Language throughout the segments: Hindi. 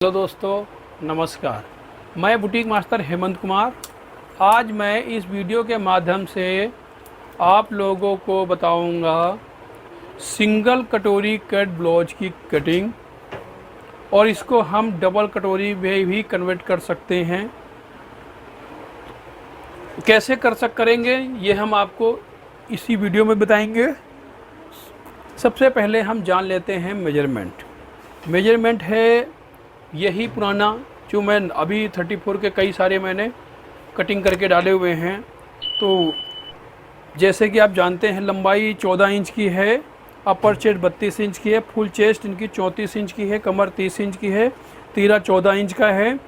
हेलो दोस्तों, नमस्कार। मैं बुटीक मास्टर हेमंत कुमार। आज मैं इस वीडियो के माध्यम से आप लोगों को बताऊंगा सिंगल कटोरी कट ब्लाउज की कटिंग, और इसको हम डबल कटोरी में भी कन्वर्ट कर सकते हैं। कैसे करेंगे ये हम आपको इसी वीडियो में बताएंगे। सबसे पहले हम जान लेते हैं मेजरमेंट है यही पुराना जो मैं अभी 34 के कई सारे मैंने कटिंग करके डाले हुए हैं। तो जैसे कि आप जानते हैं, लंबाई 14 इंच की है, अपर चेस्ट 32 इंच की है, फुल चेस्ट इनकी 34 इंच की है, कमर 30 इंच की है, तीरा 14 इंच का है,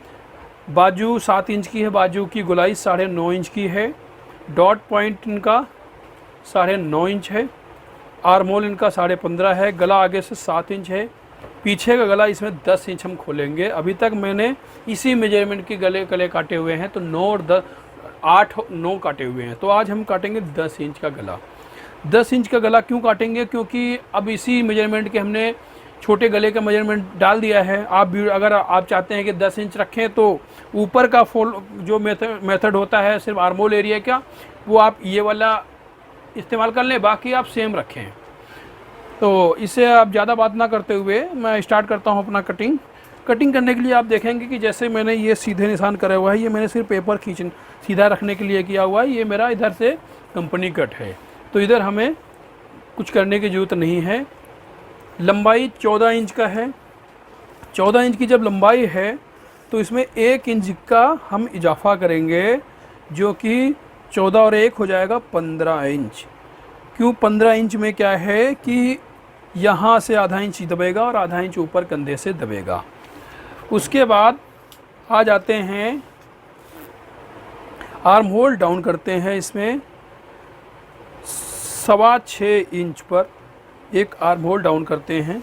बाजू 7 इंच की है, बाजू की गोलाई 9.5 इंच की है, डॉट पॉइंट इनका 9.5 इंच है, आर्मोल इनका 15.5 है, गला आगे से 7 इंच है, पीछे का गला इसमें 10 इंच हम खोलेंगे। अभी तक मैंने इसी मेजरमेंट के गले काटे हुए हैं, तो 9 और 10 8 9 काटे हुए हैं। तो आज हम काटेंगे 10 इंच का गला। 10 इंच का गला क्यों काटेंगे? क्योंकि अब इसी मेजरमेंट के हमने छोटे गले का मेजरमेंट डाल दिया है। आप भी अगर आप चाहते हैं कि 10 इंच रखें तो ऊपर का जो मेथड होता है सिर्फ आर्मोल एरिया का, वो आप ये वाला इस्तेमाल कर लें, बाकी आप सेम रखें। तो इससे आप ज़्यादा बात ना करते हुए मैं स्टार्ट करता हूँ अपना कटिंग करने के लिए। आप देखेंगे कि जैसे मैंने ये सीधे निशान करा हुआ है, ये मैंने सिर्फ पेपर सीधा रखने के लिए किया हुआ है। ये मेरा इधर से कंपनी कट है, तो इधर हमें कुछ करने की ज़रूरत नहीं है। लंबाई 14 इंच का है। 14 इंच की जब लंबाई है तो इसमें 1 इंच का हम इजाफा करेंगे, जो कि 14 और 1 हो जाएगा 15 इंच। क्यों 15 इंच में क्या है कि यहाँ से आधा इंच दबेगा और आधा इंच ऊपर कंधे से दबेगा। उसके बाद आ जाते हैं आर्म होल डाउन करते हैं। इसमें 6.25 इंच पर एक आर्म होल डाउन करते हैं,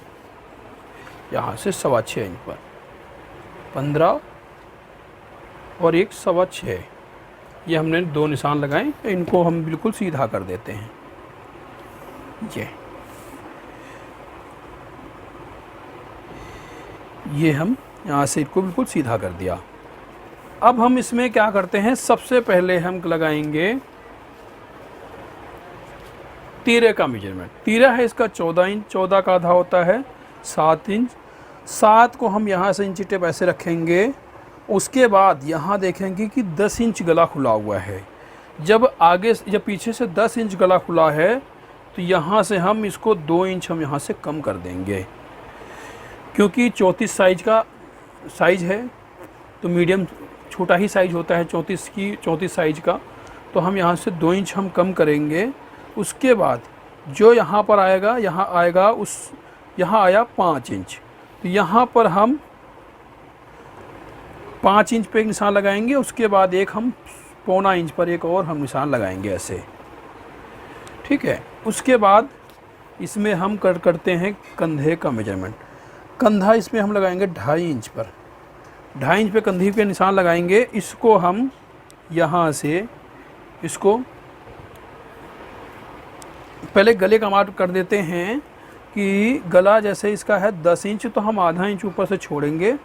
यहाँ से 6.25 इंच पर 15 और एक 6.25। ये हमने 2 निशान लगाए, इनको हम बिल्कुल सीधा कर देते हैं। ये हम यहाँ से इसको बिल्कुल सीधा कर दिया। अब हम इसमें क्या करते हैं, सबसे पहले हम लगाएंगे तीरे का मेजरमेंट। तीरा है इसका 14 इंच, 14 का आधा होता है 7 इंच। 7 को हम यहाँ से इंची टेप ऐसे रखेंगे। उसके बाद यहाँ देखेंगे कि 10 इंच गला खुला हुआ है। जब पीछे से 10 इंच गला खुला है तो यहाँ से हम इसको 2 इंच हम यहाँ से कम कर देंगे, क्योंकि 34 साइज है, तो मीडियम छोटा ही साइज होता है 34 साइज का। तो हम यहाँ से 2 इंच हम कम करेंगे। उसके बाद जो यहाँ पर आएगा, यहाँ आया 5 इंच, तो यहाँ पर हम 5 इंच पे एक निशान लगाएंगे। उसके बाद एक हम 1.25 इंच पर एक और हम निशान लगाएंगे ऐसे, ठीक है। उसके बाद इसमें हम करते हैं कंधे का मेजरमेंट। कंधा इसमें हम लगाएंगे 2.5 इंच पर। 2.5 इंच पे कंधे पे निशान लगाएंगे। इसको हम यहाँ से इसको पहले गले का मार्क कर देते हैं कि गला जैसे इसका है 10 इंच, तो हम आधा इंच ऊपर से छोड़ेंगे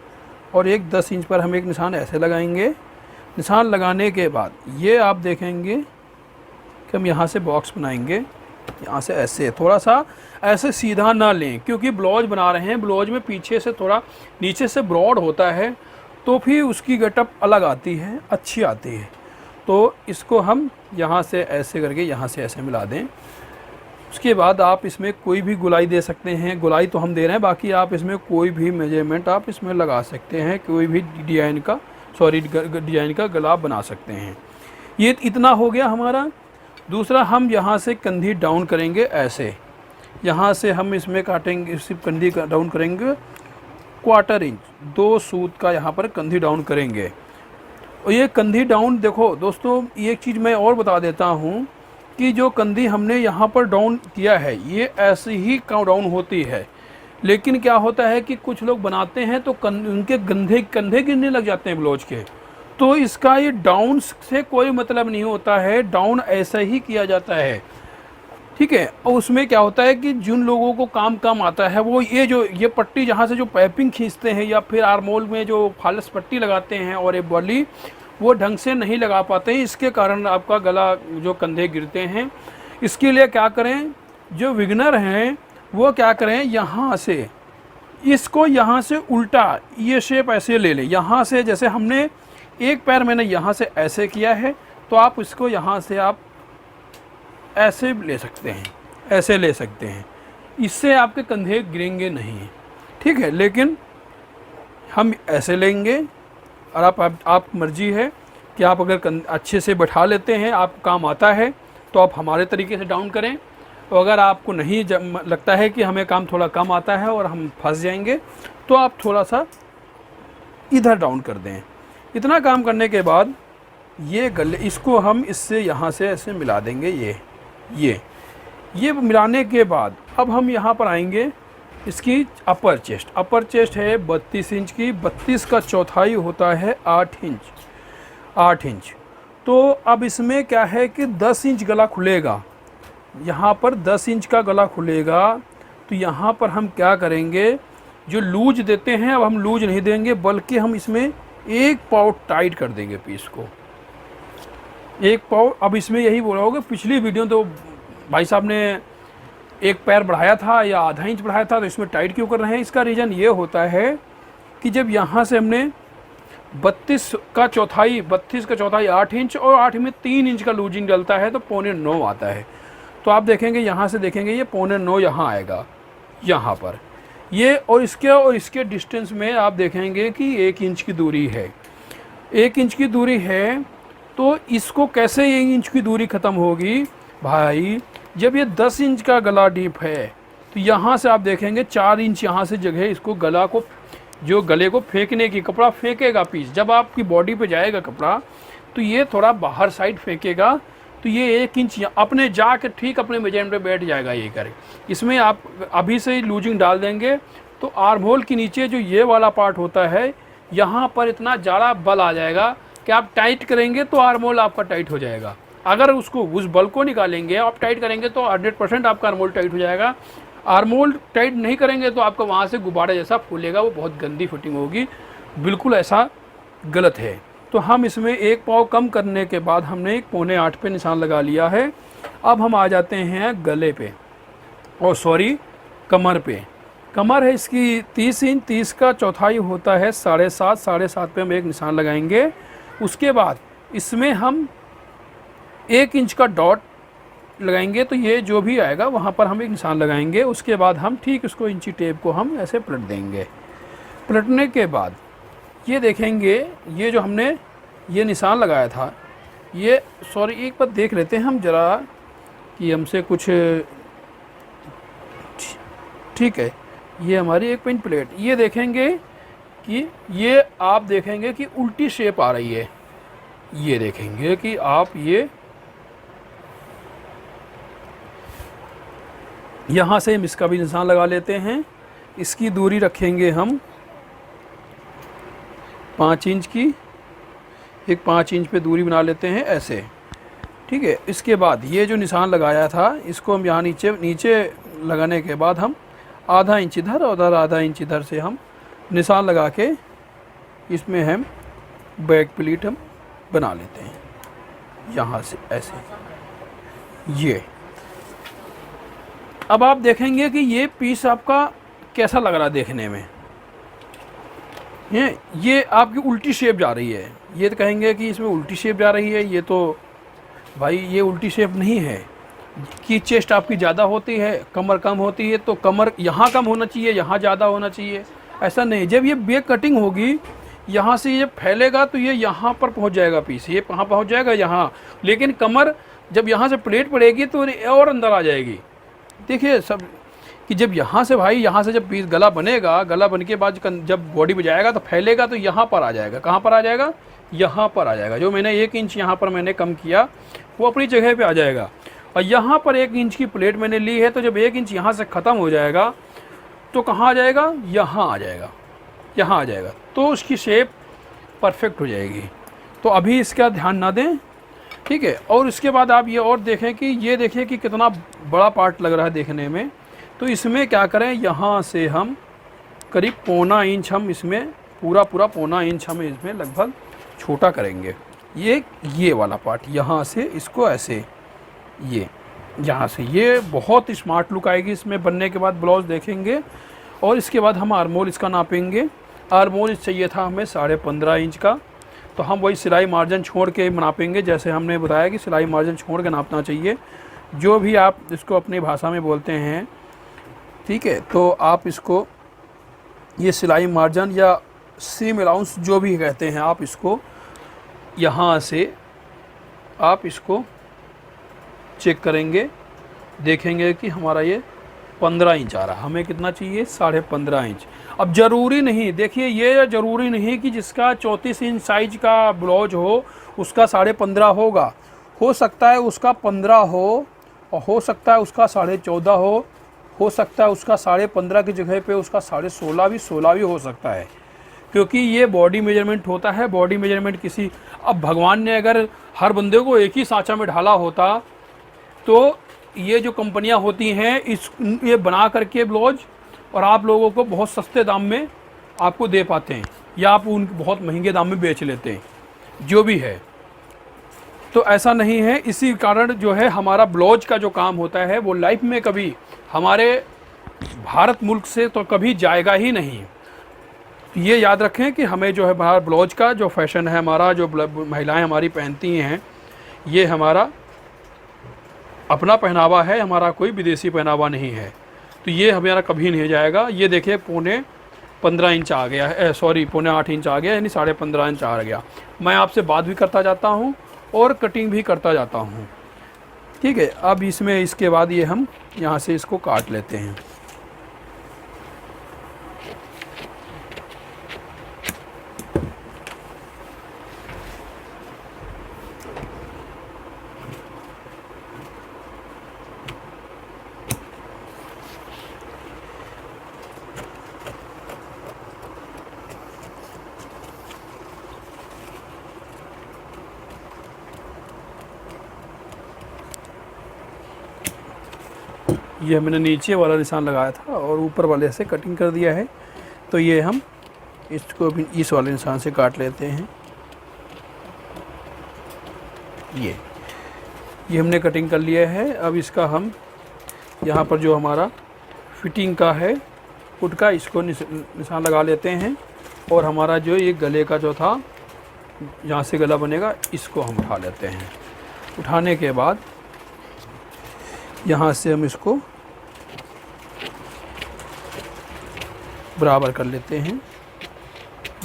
और एक 10 इंच पर हम एक निशान ऐसे लगाएंगे। निशान लगाने के बाद ये आप देखेंगे कि हम यहाँ से बॉक्स बनाएंगे। यहाँ से ऐसे थोड़ा सा ऐसे सीधा ना लें, क्योंकि ब्लाउज बना रहे हैं। ब्लाउज में पीछे से थोड़ा नीचे से ब्रॉड होता है, तो फिर उसकी गेटअप अलग आती है, अच्छी आती है। तो इसको हम यहाँ से ऐसे करके यहाँ से ऐसे मिला दें। उसके बाद आप इसमें कोई भी गोलाई दे सकते हैं। गोलाई तो हम दे रहे हैं, बाकी आप इसमें कोई भी मेजरमेंट आप इसमें लगा सकते हैं। कोई भी डिज़ाइन का गला बना सकते हैं। ये इतना हो गया हमारा। दूसरा, हम यहाँ से कंधी डाउन करेंगे ऐसे। यहाँ से हम इसमें काटेंगे, सिर्फ कंधी डाउन करेंगे 1/4 इंच, 2 सूत का यहाँ पर कंधी डाउन करेंगे। और ये कंधी डाउन, देखो दोस्तों, एक चीज़ मैं और बता देता हूँ कि जो कंधी हमने यहाँ पर डाउन किया है, ये ऐसे ही डाउन होती है। लेकिन क्या होता है कि कुछ लोग बनाते हैं तो उनके कंधे गिरने लग जाते हैं ब्लाउज के। तो इसका ये डाउन से कोई मतलब नहीं होता है। डाउन ऐसा ही किया जाता है। ठीक है। और उसमें क्या होता है कि जिन लोगों को काम कम आता है वो ये पट्टी जहाँ से जो पाइपिंग खींचते हैं या फिर आर्मोल में जो फालस पट्टी लगाते हैं और ये बॉली वो ढंग से नहीं लगा पाते हैं, इसके कारण आपका गला जो कंधे गिरते हैं। इसके लिए क्या करें, जो विगनर हैं वो क्या करें, यहाँ से इसको यहाँ से उल्टा ये शेप ऐसे ले लें। यहाँ से जैसे हमने एक पैर मैंने यहाँ से ऐसे किया है, तो आप इसको यहाँ से आप ऐसे ले सकते हैं, ऐसे ले सकते हैं। इससे आपके कंधे गिरेंगे नहीं, ठीक है। लेकिन हम ऐसे लेंगे और आप मर्जी है कि आप अगर अच्छे से बैठा लेते हैं, आपको काम आता है तो आप हमारे तरीके से डाउन करें। तो अगर आपको नहीं लगता है कि हमें काम थोड़ा कम आता है और हम फंस जाएंगे, तो आप थोड़ा सा इधर डाउन कर दें। इतना काम करने के बाद ये गले इसको हम इससे यहाँ से ऐसे मिला देंगे। ये मिलाने के बाद अब हम यहाँ पर आएंगे, इसकी अपर चेस्ट है 32 इंच की, 32 का चौथाई होता है 8 इंच। तो अब इसमें क्या है कि 10 इंच गला खुलेगा, यहाँ पर 10 इंच का गला खुलेगा। तो यहाँ पर हम क्या करेंगे, जो लूज देते हैं अब हम लूज नहीं देंगे, बल्कि हम इसमें एक पाव टाइट कर देंगे पीस को, एक पाव। अब इसमें यही बोला होगा, पिछली वीडियो तो भाई साहब ने एक पैर बढ़ाया था या आधा इंच बढ़ाया था, तो इसमें टाइट क्यों कर रहे हैं। इसका रीज़न ये होता है कि जब यहाँ से हमने 32 का चौथाई 8 इंच और 8 में 3 इंच का लूजिंग डलता है तो 8.25 आता है। तो आप देखेंगे यहाँ से देखेंगे ये 8.25 यहाँ आएगा, यहाँ पर ये। और इसके डिस्टेंस में आप देखेंगे कि 1 इंच की दूरी है, 1 इंच की दूरी है। तो इसको कैसे 1 इंच की दूरी ख़त्म होगी भाई, जब ये 10 इंच का गला डीप है तो यहाँ से आप देखेंगे 4 इंच यहाँ से जगह इसको गले को फेंकने की, कपड़ा फेंकेगा पीस। जब आपकी बॉडी पे जाएगा कपड़ा तो ये थोड़ा बाहर साइड फेंकेगा, तो ये 1 इंच अपने जाके ठीक अपने मेजरमेंट पे बैठ जाएगा। ये करे, इसमें आप अभी से ही लूजिंग डाल देंगे तो आर्म होल के नीचे जो ये वाला पार्ट होता है, यहाँ पर इतना ज़्यादा बल आ जाएगा कि आप टाइट करेंगे तो आर्म होल आपका टाइट हो जाएगा। अगर उस बल को निकालेंगे, आप टाइट करेंगे तो 100% आपका आर्म होल टाइट हो जाएगा। आर्म होल टाइट नहीं करेंगे तो आपका वहाँ से गुब्बारे जैसा फूलेगा, वो बहुत गंदी फिटिंग होगी, बिल्कुल ऐसा गलत है। तो हम इसमें एक पाव कम करने के बाद हमने 7.25 पे निशान लगा लिया है। अब हम आ जाते हैं गले पे, और सॉरी कमर पे। कमर है इसकी 30 इंच, 30 का चौथाई होता है 7.5 पे हम एक निशान लगाएंगे। उसके बाद इसमें हम 1 इंच का डॉट लगाएंगे, तो ये जो भी आएगा वहाँ पर हम एक निशान लगाएंगे। उसके बाद हम ठीक उसको इंची टेप को हम ऐसे पलट देंगे। पलटने के बाद ये देखेंगे, ये जो हमने ये निशान लगाया था, ये सॉरी एक बार देख लेते हैं हम ज़रा कि हमसे कुछ ठीक है। ये हमारी 1 पिन प्लेट, ये देखेंगे कि ये आप देखेंगे कि उल्टी शेप आ रही है। ये देखेंगे कि आप ये यहाँ से हम इसका भी निशान लगा लेते हैं। इसकी दूरी रखेंगे हम 5 इंच की, एक 5 इंच पे दूरी बना लेते हैं ऐसे, ठीक है। इसके बाद ये जो निशान लगाया था इसको हम यहाँ नीचे लगाने के बाद हम आधा इंच इधर और उधर आधा इंच इधर से हम निशान लगा के इसमें हम बैक प्लीट हम बना लेते हैं यहाँ से ऐसे। ये अब आप देखेंगे कि ये पीस आपका कैसा लग रहा है देखने में। ये आपकी उल्टी शेप जा रही है, ये तो कहेंगे कि इसमें उल्टी शेप जा रही है। ये तो भाई ये उल्टी शेप नहीं है कि चेस्ट आपकी ज़्यादा होती है, कमर कम होती है, तो कमर यहाँ कम होना चाहिए, यहाँ ज़्यादा होना चाहिए, ऐसा नहीं। जब ये बैक कटिंग होगी, यहाँ से ये फैलेगा तो ये यहाँ पर पहुँच जाएगा पीस, ये कहाँ पहुँच जाएगा, यहाँ। लेकिन कमर जब यहाँ से प्लेट पड़ेगी तो और अंदर आ जाएगी। देखिए सब कि जब यहाँ से भाई यहाँ से जब पीस गला बनेगा, गला बन के बाद जब बॉडी पे जाएगा तो फैलेगा तो यहाँ पर आ जाएगा। कहाँ पर आ जाएगा, यहाँ पर आ जाएगा। जो मैंने 1 इंच यहाँ पर मैंने कम किया वो अपनी जगह पे आ जाएगा। और यहाँ पर 1 इंच की प्लेट मैंने ली है, तो जब 1 इंच यहाँ से ख़त्म हो जाएगा तो कहाँ आ जाएगा, यहाँ आ जाएगा, यहाँ आ जाएगा। तो उसकी शेप परफेक्ट हो जाएगी। तो अभी इसका ध्यान ना दें, ठीक है। और इसके बाद आप ये और देखें कि ये देखिए कि कितना बड़ा पार्ट लग रहा है देखने में। तो इसमें क्या करें, यहाँ से हम करीब पौना इंच हम इसमें पूरा पौना इंच हम इसमें लगभग छोटा करेंगे। ये वाला पार्ट यहाँ से इसको ऐसे, ये यहाँ से, ये बहुत स्मार्ट लुक आएगी इसमें बनने के बाद, ब्लाउज़ देखेंगे। और इसके बाद हम आर्मोल इसका नापेंगे। आर्मोल चाहिए था हमें 15.5 इंच का, तो हम वही सिलाई मार्जिन छोड़ के नापेंगे। जैसे हमने बताया कि सिलाई मार्जिन छोड़ के नापना चाहिए, जो भी आप इसको अपनी भाषा में बोलते हैं, ठीक है। तो आप इसको ये सिलाई मार्जिन या सीम अलाउंस जो भी कहते हैं, आप इसको यहाँ से आप इसको चेक करेंगे, देखेंगे कि हमारा ये 15 इंच आ रहा है। हमें कितना चाहिए, 15.5 इंच। अब ज़रूरी नहीं, देखिए ये ज़रूरी नहीं कि जिसका 34 इंच साइज का ब्लाउज हो उसका 15.5 होगा। हो सकता है उसका 15 हो, और हो सकता है उसका 14.5 हो सकता है उसका 15.5 की जगह पे उसका 16.5 भी हो सकता है, क्योंकि ये बॉडी मेजरमेंट होता है। बॉडी मेजरमेंट किसी, अब भगवान ने अगर हर बंदे को एक ही सांचा में ढाला होता तो ये जो कंपनियां होती हैं ये बना करके ब्लाउज और आप लोगों को बहुत सस्ते दाम में आपको दे पाते हैं, या आप उन बहुत महंगे दाम में बेच लेते हैं, जो भी है। तो ऐसा नहीं है। इसी कारण जो है हमारा ब्लाउज का जो काम होता है वो लाइफ में कभी हमारे भारत मुल्क से तो कभी जाएगा ही नहीं। ये याद रखें कि हमें जो है बाहर ब्लाउज का जो फैशन है हमारा, जो महिलाएं हमारी पहनती हैं, ये हमारा अपना पहनावा है, हमारा कोई विदेशी पहनावा नहीं है। तो ये हमारा कभी नहीं जाएगा। ये देखिए 15.5 इंच आ गया है, सॉरी 8.5 इंच आ गया, यानी 15.5 इंच आ गया। मैं आपसे बात भी करता जाता हूँ और कटिंग भी करता जाता हूँ, ठीक है। अब इसमें इसके बाद ये हम यहाँ से इसको काट लेते हैं। ये मैंने नीचे वाला निशान लगाया था और ऊपर वाले से कटिंग कर दिया है। तो ये हम इसको भी इस वाले निशान से काट लेते हैं। ये हमने कटिंग कर लिया है। अब इसका हम यहाँ पर जो हमारा फिटिंग का है फुट का, इसको निशान लगा लेते हैं। और हमारा जो ये गले का जो था, जहाँ से गला बनेगा, इसको हम उठा लेते हैं। उठाने के बाद यहाँ से हम इसको बराबर कर लेते हैं।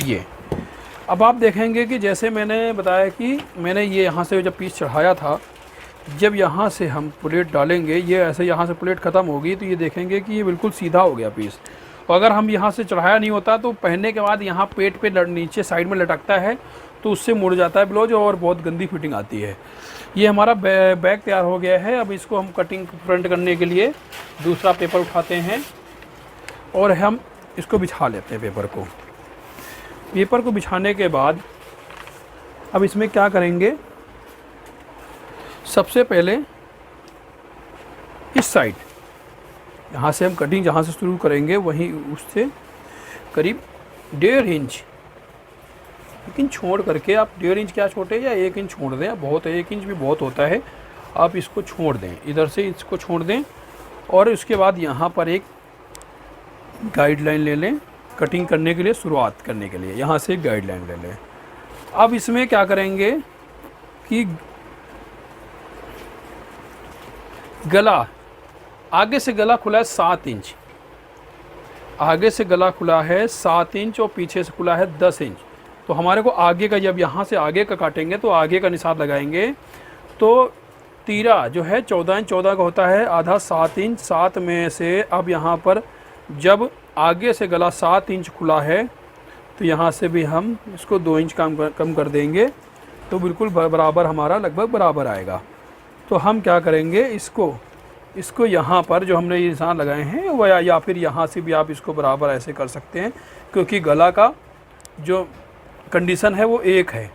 ये अब आप देखेंगे कि जैसे मैंने बताया कि मैंने ये यहाँ से जब पीस चढ़ाया था, जब यहाँ से हम प्लेट डालेंगे, ये ऐसे यहाँ से प्लेट ख़त्म होगी तो ये देखेंगे कि ये बिल्कुल सीधा हो गया पीस। और अगर हम यहाँ से चढ़ाया नहीं होता तो पहनने के बाद यहाँ पेट पे नीचे साइड में लटकता है, तो उससे मुड़ जाता है ब्लाउज और बहुत गंदी फिटिंग आती है। ये हमारा बैग तैयार हो गया है। अब इसको हम कटिंग फ्रंट करने के लिए दूसरा पेपर उठाते हैं और हम इसको बिछा लेते हैं पेपर को बिछाने के बाद अब इसमें क्या करेंगे, सबसे पहले इस साइड यहाँ से हम कटिंग जहाँ से शुरू करेंगे वहीं उससे करीब 1.5 इंच, 1 इंच छोड़ करके, आप 1.5 इंच क्या छोड़े या 1 इंच छोड़ दें, बहुत है 1 इंच भी बहुत होता है, आप इसको छोड़ दें, इधर से इसको छोड़ दें। और उसके बाद यहाँ पर एक गाइडलाइन ले लें कटिंग करने के लिए, शुरुआत करने के लिए यहाँ से एक गाइडलाइन ले लें। अब इसमें क्या करेंगे कि गला, आगे से गला खुला है 7 इंच, आगे से गला खुला है 7 इंच और पीछे से खुला है 10 इंच। तो हमारे को आगे का, जब यहाँ से आगे का काटेंगे तो आगे का निशान लगाएंगे तो तीरा जो है 14 इंच, 14 का होता है आधा 7 इंच। 7 में से अब यहाँ पर जब आगे से गला 7 इंच खुला है तो यहाँ से भी हम इसको 2 इंच कम कर देंगे, तो बिल्कुल बराबर, हमारा लगभग बराबर आएगा। तो हम क्या करेंगे, इसको यहाँ पर जो हमने ये निशान लगाए हैं वो, या फिर यहाँ से भी आप इसको बराबर ऐसे कर सकते हैं, क्योंकि गला का जो कंडीशन है वो एक है।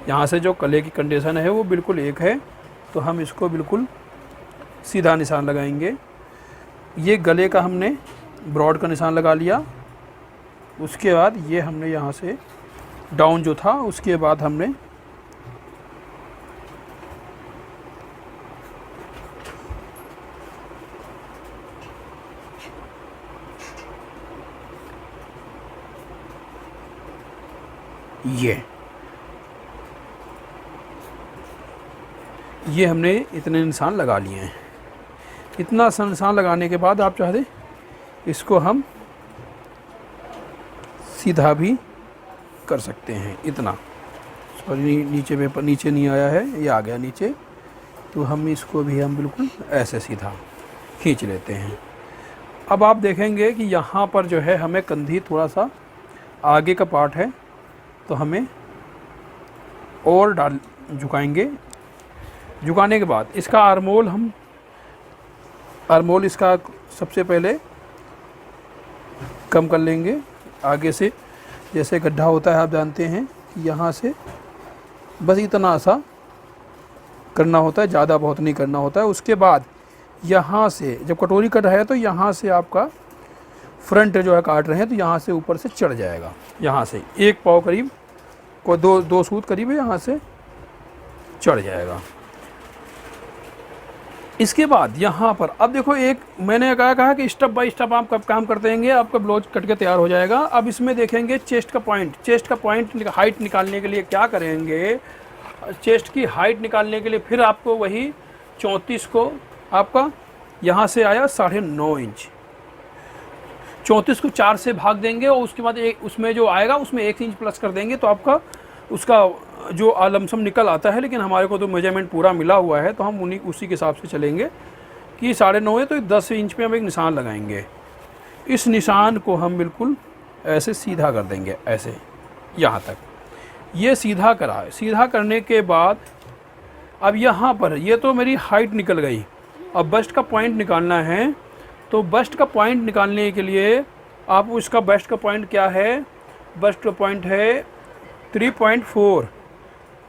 यहाँ से जो गले की कंडीशन है वो बिल्कुल एक है, तो हम इसको बिल्कुल सीधा निशान लगाएंगे। ये गले का हमने ब्रॉड का निशान लगा लिया। उसके बाद ये हमने यहाँ से डाउन जो था, उसके बाद हमने ये हमने इतने निशान लगा लिए हैं। इतना निशान लगाने के बाद आप चाहते इसको हम सीधा भी कर सकते हैं। इतना सॉरी नीचे नहीं आया है, ये आ गया नीचे, तो हम इसको भी हम बिल्कुल ऐसे सीधा खींच लेते हैं। अब आप देखेंगे कि यहाँ पर जो है हमें कंधी थोड़ा सा आगे का पार्ट है, तो हमें और झुकाएंगे। झुकाने के बाद इसका आर्मोल इसका सबसे पहले कम कर लेंगे। आगे से जैसे गड्ढा होता है, आप जानते हैं कि यहाँ से बस इतना सा करना होता है, ज़्यादा बहुत नहीं करना होता है। उसके बाद यहाँ से जब कटोरी कट है तो यहाँ से आपका फ्रंट जो है काट रहे हैं, तो यहाँ से ऊपर से चढ़ जाएगा। यहाँ से 1 पाव करीब को दो सूत करीब यहाँ से चढ़ जाएगा। इसके बाद यहाँ पर अब देखो, एक मैंने कहा कि स्टेप बाय स्टेप आप कब काम करते रहेंगे, आपका ब्लाउज कट के तैयार हो जाएगा। अब इसमें देखेंगे चेस्ट का पॉइंट हाइट निकालने के लिए क्या करेंगे। चेस्ट की हाइट निकालने के लिए फिर आपको वही 34 को आपका यहाँ से आया 9.5 इंच, 34 को 4 से भाग देंगे और उसके बाद उसमें जो आएगा उसमें 1 इंच प्लस कर देंगे, तो आपका उसका जो लमसम निकल आता है। लेकिन हमारे को तो मेजरमेंट पूरा मिला हुआ है, तो हम उसी के हिसाब से चलेंगे कि 9.5 है, तो 10 इंच पे हम एक निशान लगाएंगे। इस निशान को हम बिल्कुल ऐसे सीधा कर देंगे, ऐसे यहाँ तक ये सीधा करा। सीधा करने के बाद अब यहाँ पर ये तो मेरी हाइट निकल गई। अब बस्ट का पॉइंट निकालना है, तो बस्ट का पॉइंट निकालने के लिए आप उसका बस्ट का पॉइंट क्या है, बस्ट का पॉइंट है 3.4।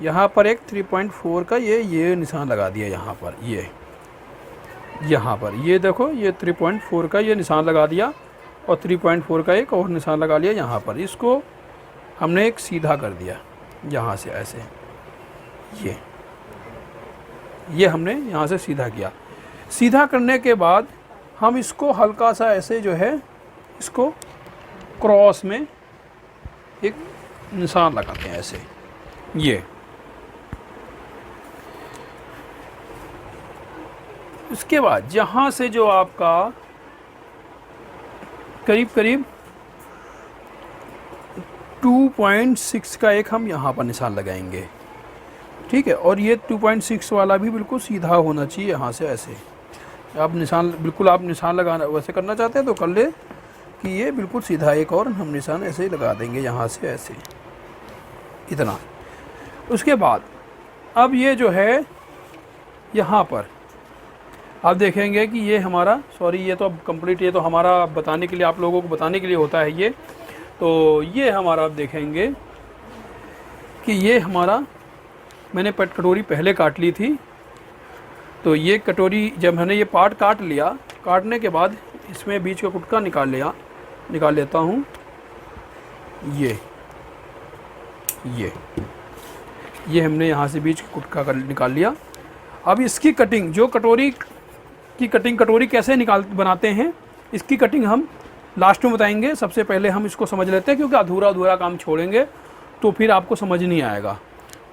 यहाँ पर एक 3.4 का ये निशान लगा दिया। यहाँ पर यहाँ पर ये देखो, ये 3.4 का ये निशान लगा दिया और 3.4 का एक और निशान लगा लिया यहाँ पर। इसको हमने एक सीधा कर दिया यहाँ से ऐसे, ये हमने यहाँ से सीधा किया। सीधा करने के बाद हम इसको हल्का सा ऐसे जो है इसको क्रॉस में एक निशान लगाते हैं ऐसे। ये उसके बाद यहाँ से जो आपका करीब 2.6 का एक हम यहाँ पर निशान लगाएंगे, ठीक है। और ये 2.6 वाला भी बिल्कुल सीधा होना चाहिए यहाँ से ऐसे। आप निशान लगाना वैसे करना चाहते हैं तो कर ले कि ये बिल्कुल सीधा एक और हम निशान ऐसे ही लगा देंगे यहाँ से ऐसे, इतना। उसके बाद अब ये जो है यहाँ पर आप देखेंगे कि ये हमारा ये तो अब कंप्लीट, ये तो हमारा बताने के लिए, आप लोगों को बताने के लिए होता है ये। तो ये हमारा आप देखेंगे कि ये हमारा मैंने कटोरी पहले काट ली थी। तो ये कटोरी जब मैंने ये पार्ट काट लिया, काटने के बाद इसमें बीच का कुटका निकाल लेता हूँ। ये हमने यहाँ से बीच का कुटका निकाल लिया। अब इसकी कटिंग, जो कटोरी कैसे बनाते हैं, इसकी कटिंग हम लास्ट में बताएंगे। सबसे पहले हम इसको समझ लेते हैं, क्योंकि अधूरा काम छोड़ेंगे तो फिर आपको समझ नहीं आएगा।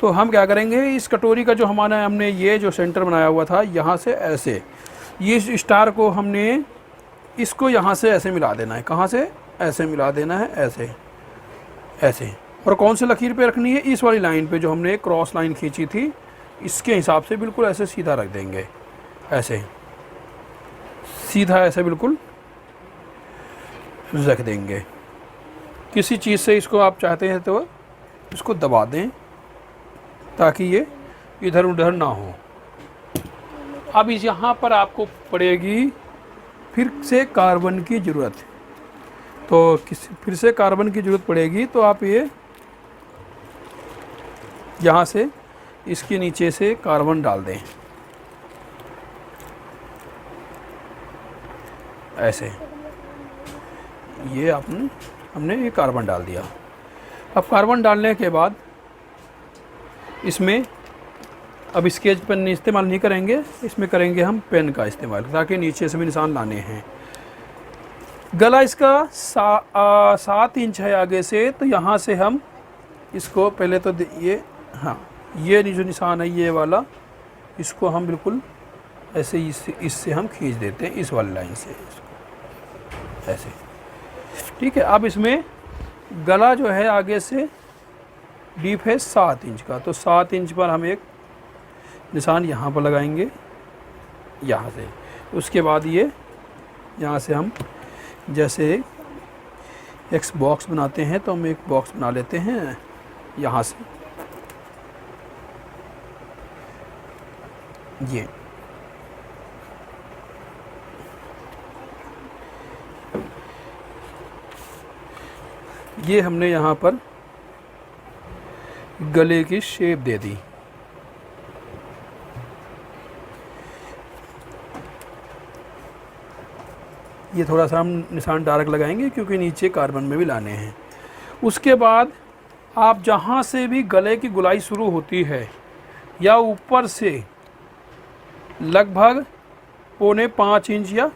तो हम क्या करेंगे, इस कटोरी का जो हमने ये जो सेंटर बनाया हुआ था, यहाँ से ऐसे ये स्टार को हमने इसको यहाँ से ऐसे मिला देना है। कहाँ से? ऐसे मिला देना है, ऐसे। और कौन से लकीर पे रखनी है? इस वाली लाइन पे जो हमने क्रॉस लाइन खींची थी, इसके हिसाब से बिल्कुल ऐसे सीधा रख देंगे, ऐसे सीधा ऐसे बिल्कुल रख देंगे। किसी चीज़ से इसको आप चाहते हैं तो इसको दबा दें ताकि ये इधर उधर ना हो। अब इस यहाँ पर आपको पड़ेगी फिर से कार्बन की ज़रूरत। तो फिर से कार्बन की ज़रूरत पड़ेगी, तो आप ये यहाँ से इसके नीचे से कार्बन डाल दें, ऐसे। ये हमने ये कार्बन डाल दिया। अब कार्बन डालने के बाद इसमें अब स्केच पेन इस्तेमाल नहीं करेंगे, इसमें करेंगे हम पेन का इस्तेमाल, ताकि नीचे से भी निशान लाने हैं। गला इसका 7 इंच है आगे से, तो यहाँ से हम इसको पहले तो ये, हाँ, ये जो निशान है ये वाला, इसको हम बिल्कुल ऐसे इससे हम खींच देते हैं, इस वाली लाइन से इसको ऐसे, ठीक है। अब इसमें गला जो है आगे से डीप है 7 इंच का, तो 7 इंच पर हम एक निशान यहाँ पर लगाएंगे, यहाँ से। उसके बाद ये यहाँ से हम जैसे एक बॉक्स बनाते हैं, तो हम एक बॉक्स बना लेते हैं यहाँ से, ये हमने यहाँ पर गले की शेप दे दी। ये थोड़ा सा हम निशान डार्क लगाएंगे क्योंकि नीचे कार्बन में भी लाने हैं। उसके बाद आप जहाँ से भी गले की गुलाई शुरू होती है या ऊपर से लगभग 4.25 इंच या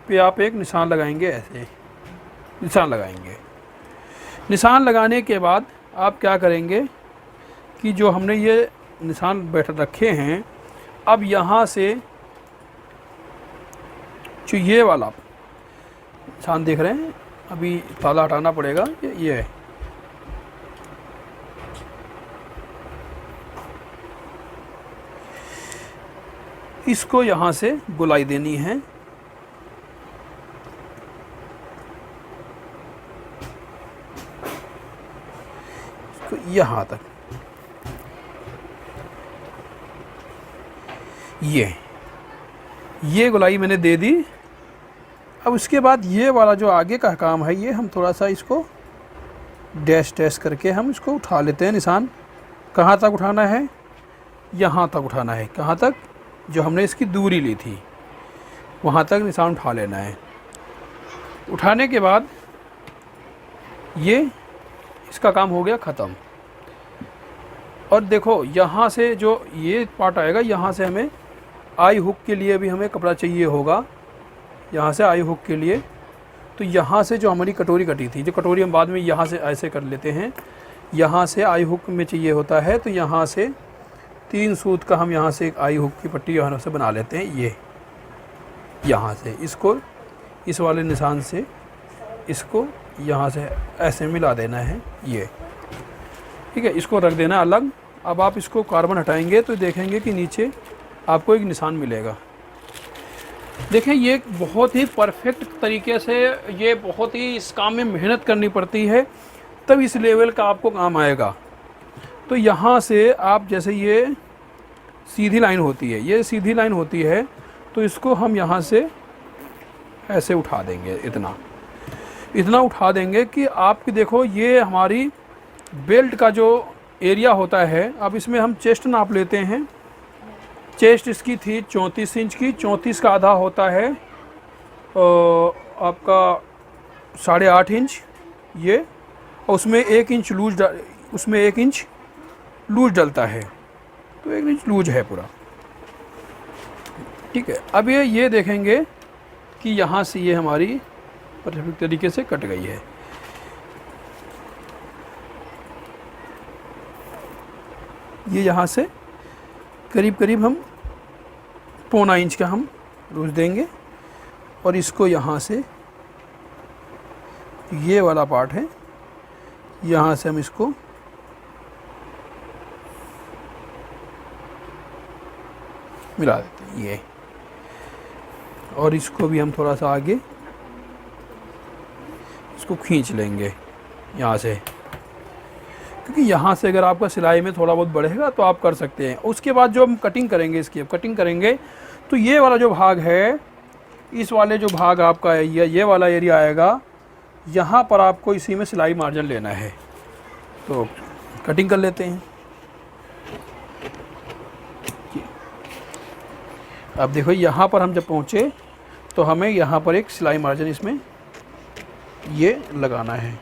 पे आप एक निशान लगाएंगे, ऐसे निशान लगाएंगे। निशान लगाने के बाद आप क्या करेंगे कि जो हमने ये निशान बैठ रखे हैं, अब यहाँ से जो ये वाला निशान देख रहे हैं, अभी ताला हटाना पड़ेगा, ये है। इसको यहाँ से गुलाई देनी है, इसको यहाँ तक, ये गुलाई मैंने दे दी। अब उसके बाद ये वाला जो आगे का काम है, ये हम थोड़ा सा इसको डैश डैश करके हम इसको उठा लेते हैं। निशान कहाँ तक उठाना है? यहाँ तक उठाना है। कहाँ तक? जो हमने इसकी दूरी ली थी वहाँ तक निशान उठा लेना है। उठाने के बाद ये इसका काम हो गया ख़त्म। और देखो यहाँ से जो ये पार्ट आएगा, यहाँ से हमें आई हुक के लिए भी हमें कपड़ा चाहिए होगा, यहाँ से आई हुक के लिए। तो यहाँ से जो हमारी कटोरी कटी थी, जो कटोरी हम बाद में यहाँ से ऐसे कर लेते हैं, यहाँ से आई हुक में चाहिए होता है। तो यहाँ से 3 सूत का हम यहाँ से एक आई हुक की पट्टी यहाँ से बना लेते हैं। ये यहाँ से इसको इस वाले निशान से इसको यहाँ से ऐसे मिला देना है, ये ठीक है। इसको रख देना अलग। अब आप इसको कार्बन हटाएंगे तो देखेंगे कि नीचे आपको एक निशान मिलेगा। देखें, ये बहुत ही परफेक्ट तरीके से, ये बहुत ही इस काम में मेहनत करनी पड़ती है, तब इस लेवल का आपको काम आएगा। तो यहाँ से आप जैसे ये सीधी लाइन होती है, ये सीधी लाइन होती है, तो इसको हम यहाँ से ऐसे उठा देंगे, इतना उठा देंगे कि आपकी देखो ये हमारी बेल्ट का जो एरिया होता है। अब इसमें हम चेस्ट नाप लेते हैं। चेस्ट इसकी थी 34 इंच की, 34 का आधा होता है आपका 8.5 इंच ये, और उसमें 1 इंच लूज, उसमें 1 इंच लूज डलता है, तो 1 इंच लूज है पूरा, ठीक है। अब ये देखेंगे कि यहाँ से ये हमारी परफेक्ट तरीके से कट गई है। ये यहाँ से करीब करीब हम 1.25 इंच का हम लूज देंगे, और इसको यहाँ से ये वाला पार्ट है, यहाँ से हम इसको मिला देते हैं ये, और इसको भी हम थोड़ा सा आगे इसको खींच लेंगे यहाँ से, क्योंकि यहाँ से अगर आपका सिलाई में थोड़ा बहुत बढ़ेगा तो आप कर सकते हैं। उसके बाद जो हम कटिंग करेंगे, इसकी अब कटिंग करेंगे, तो ये वाला जो भाग है, इस वाले जो भाग आपका है, ये वाला एरिया आएगा, यहाँ पर आपको इसी में सिलाई मार्जिन लेना है। तो कटिंग कर लेते हैं। अब देखो यहाँ पर हम जब पहुँचे तो हमें यहाँ पर एक सिलाई मार्जिन इसमें ये लगाना है।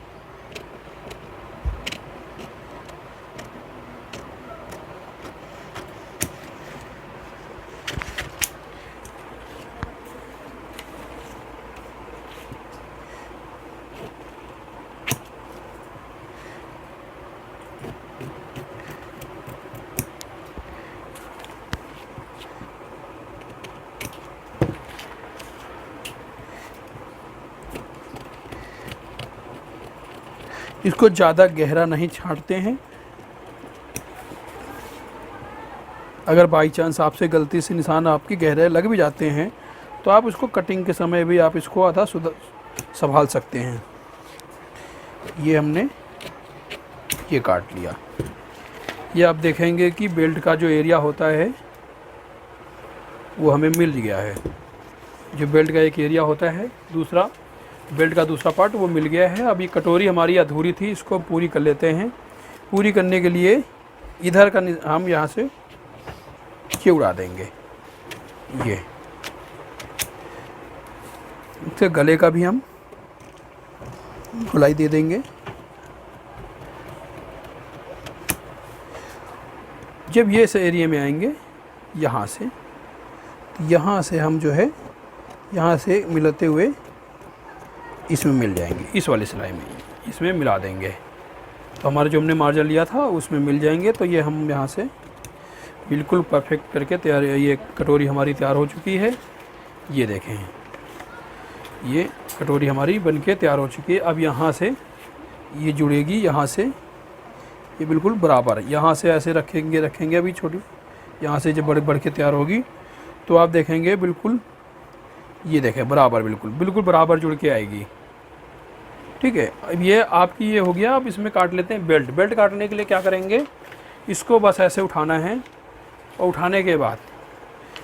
इसको ज़्यादा गहरा नहीं छांटते हैं। अगर बाई चांस आपसे गलती से निशान आपकी गहरे लग भी जाते हैं तो आप इसको कटिंग के समय भी आप इसको आधा संभाल सकते हैं। ये हमने ये काट लिया। ये आप देखेंगे कि बेल्ट का जो एरिया होता है वो हमें मिल गया है। जो बेल्ट का एक एरिया होता है, दूसरा बेल्ट का दूसरा पार्ट वो मिल गया है। अब ये कटोरी हमारी अधूरी थी, इसको पूरी कर लेते हैं। पूरी करने के लिए इधर का हम यहाँ से ये उड़ा देंगे। ये इससे गले का भी हम गुलाई दे देंगे। जब ये इस एरिया में आएंगे यहाँ से हम जो है यहाँ से मिलाते हुए इसमें मिल जाएंगे। इस वाली सिलाई में इसमें मिला देंगे तो हमारा जो हमने मार्जिन लिया था उसमें मिल जाएंगे। तो ये हम यहाँ से बिल्कुल परफेक्ट करके तैयार, ये कटोरी हमारी तैयार हो चुकी है। ये देखें, ये कटोरी हमारी बनके तैयार हो चुकी है। अब यहाँ से ये जुड़ेगी, यहाँ से ये बिल्कुल बराबर, यहाँ से ऐसे रखेंगे अभी छोटी, यहाँ से जब बढ़ के तैयार होगी तो आप देखेंगे बिल्कुल, ये देखें बराबर, बिल्कुल बराबर जुड़ के आएगी। ठीक है, अब ये आपकी ये हो गया। अब इसमें काट लेते हैं बेल्ट। बेल्ट काटने के लिए क्या करेंगे, इसको बस ऐसे उठाना है और उठाने के बाद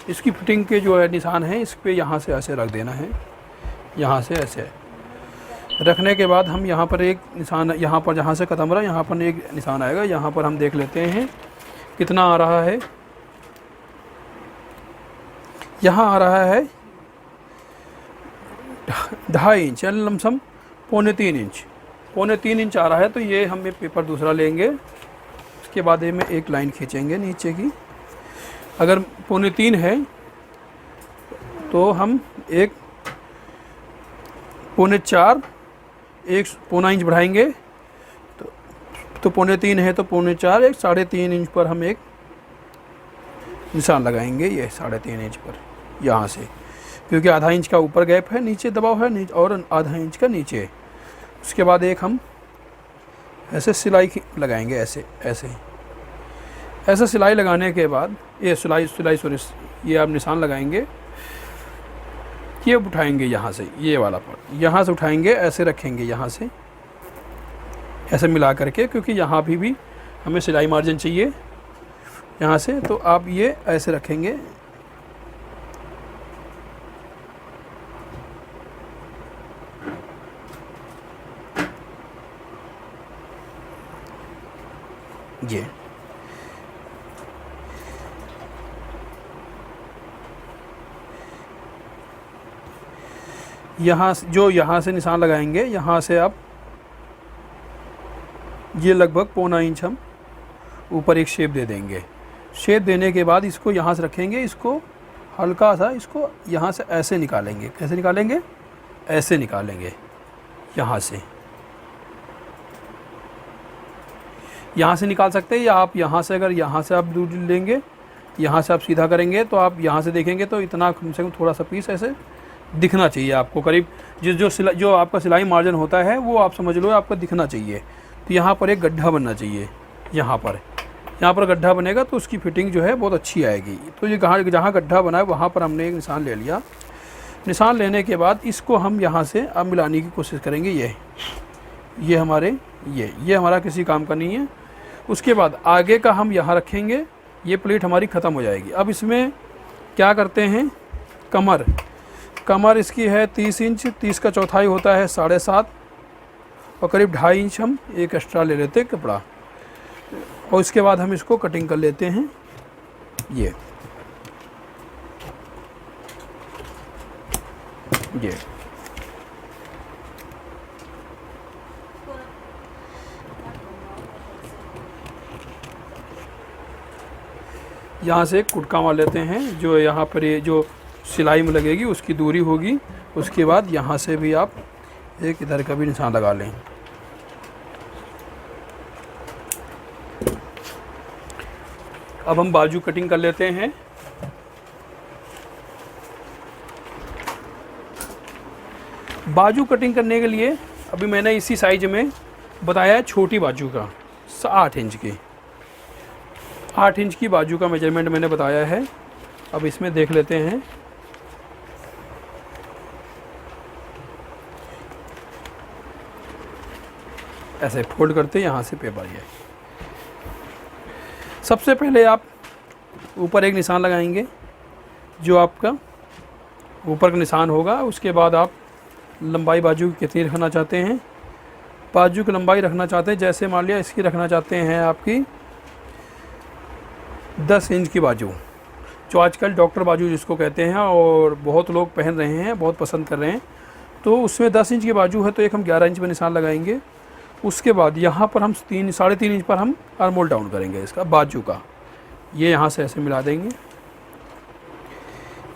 इसकी फिटिंग के जो है निशान है इस पर यहाँ से ऐसे रख देना है। यहाँ से ऐसे रखने के बाद हम यहाँ पर एक निशान, यहाँ पर जहाँ से ख़त्म रहा यहाँ पर एक निशान आएगा। यहाँ पर हम देख लेते हैं कितना आ रहा है। यहाँ आ रहा है 2.5 इंच, यानी लमसम 3.25 इंच आ रहा है। तो ये हम ये पेपर दूसरा लेंगे, उसके बाद ये में एक लाइन खींचेंगे नीचे की। अगर 3.25 है तो हम एक 4.25, एक 0.25 इंच बढ़ाएंगे तो 3.25 है तो 4.25, एक 3.5 इंच पर हम एक निशान लगाएंगे। ये 3.5 इंच पर यहाँ से, क्योंकि आधा इंच का ऊपर गैप है, नीचे दबाव है नीचे, और आधा इंच का नीचे। उसके बाद एक हम ऐसे सिलाई लगाएंगे, ऐसे सिलाई लगाने के बाद ये ये आप निशान लगाएंगे। ये उठाएंगे यहाँ से, ये वाला पार्ट यहाँ से उठाएंगे, ऐसे रखेंगे यहाँ से ऐसे मिला करके, क्योंकि यहाँ भी हमें सिलाई मार्जिन चाहिए यहाँ से। तो आप ये ऐसे रखेंगे, ये यहाँ से निशान लगाएंगे, यहाँ से आप ये लगभग 0.25 इंच हम ऊपर एक शेप दे देंगे। शेप देने के बाद इसको यहाँ से रखेंगे, इसको हल्का सा इसको यहाँ से ऐसे निकालेंगे। कैसे निकालेंगे, ऐसे निकालेंगे यहाँ से निकाल सकते हैं, या आप यहाँ से, अगर यहाँ से आप दूर लेंगे, यहाँ से आप सीधा करेंगे तो आप यहाँ से देखेंगे तो इतना कम से कम थोड़ा सा पीस ऐसे दिखना चाहिए आपको, करीब जो आपका सिलाई मार्जिन होता है वो आप समझ लो आपको दिखना चाहिए। तो यहाँ पर एक गड्ढा बनना चाहिए, यहाँ पर गड्ढा बनेगा तो उसकी फिटिंग जो है बहुत अच्छी आएगी। तो ये जहाँ गड्ढा बना है वहाँ पर हमने एक निशान ले लिया। निशान लेने के बाद इसको हम यहाँ से अब मिलाने की कोशिश करेंगे। ये हमारे ये हमारा किसी काम का नहीं है। उसके बाद आगे का हम यहाँ रखेंगे, ये प्लेट हमारी ख़त्म हो जाएगी। अब इसमें क्या करते हैं, कमर इसकी है 30 इंच, 30 का चौथाई होता है 7.5, और करीब 2.5 इंच हम एक एक्स्ट्रा ले लेते हैं कपड़ा, और इसके बाद हम इसको कटिंग कर लेते हैं। ये यहाँ से कुटका मार लेते हैं, जो यहाँ पर ये जो सिलाई में लगेगी उसकी दूरी होगी। उसके बाद यहाँ से भी आप एक इधर का भी निशान लगा लें। अब हम बाजू कटिंग कर लेते हैं। बाजू कटिंग करने के लिए अभी मैंने इसी साइज में बताया है छोटी बाजू का 8 इंच की 8 इंच की बाजू का मेजरमेंट मैंने बताया है। अब इसमें देख लेते हैं। ऐसे फोल्ड करते यहाँ से पेपर ये। सबसे पहले आप ऊपर एक निशान लगाएंगे जो आपका ऊपर का निशान होगा। उसके बाद आप लंबाई बाजू की कितनी रखना चाहते हैं, बाजू की लंबाई रखना चाहते हैं, जैसे मान लिया इसकी रखना चाहते हैं आपकी 10 इंच की बाजू, जो आजकल डॉक्टर बाजू जिसको कहते हैं और बहुत लोग पहन रहे हैं, बहुत पसंद कर रहे हैं। तो उसमें 10 इंच की बाजू है तो एक हम 11 इंच में निशान लगाएंगे। उसके बाद यहाँ पर हम 3-3.5 इंच पर हम आर्मोल डाउन करेंगे इसका बाजू का। ये यहाँ से ऐसे मिला देंगे,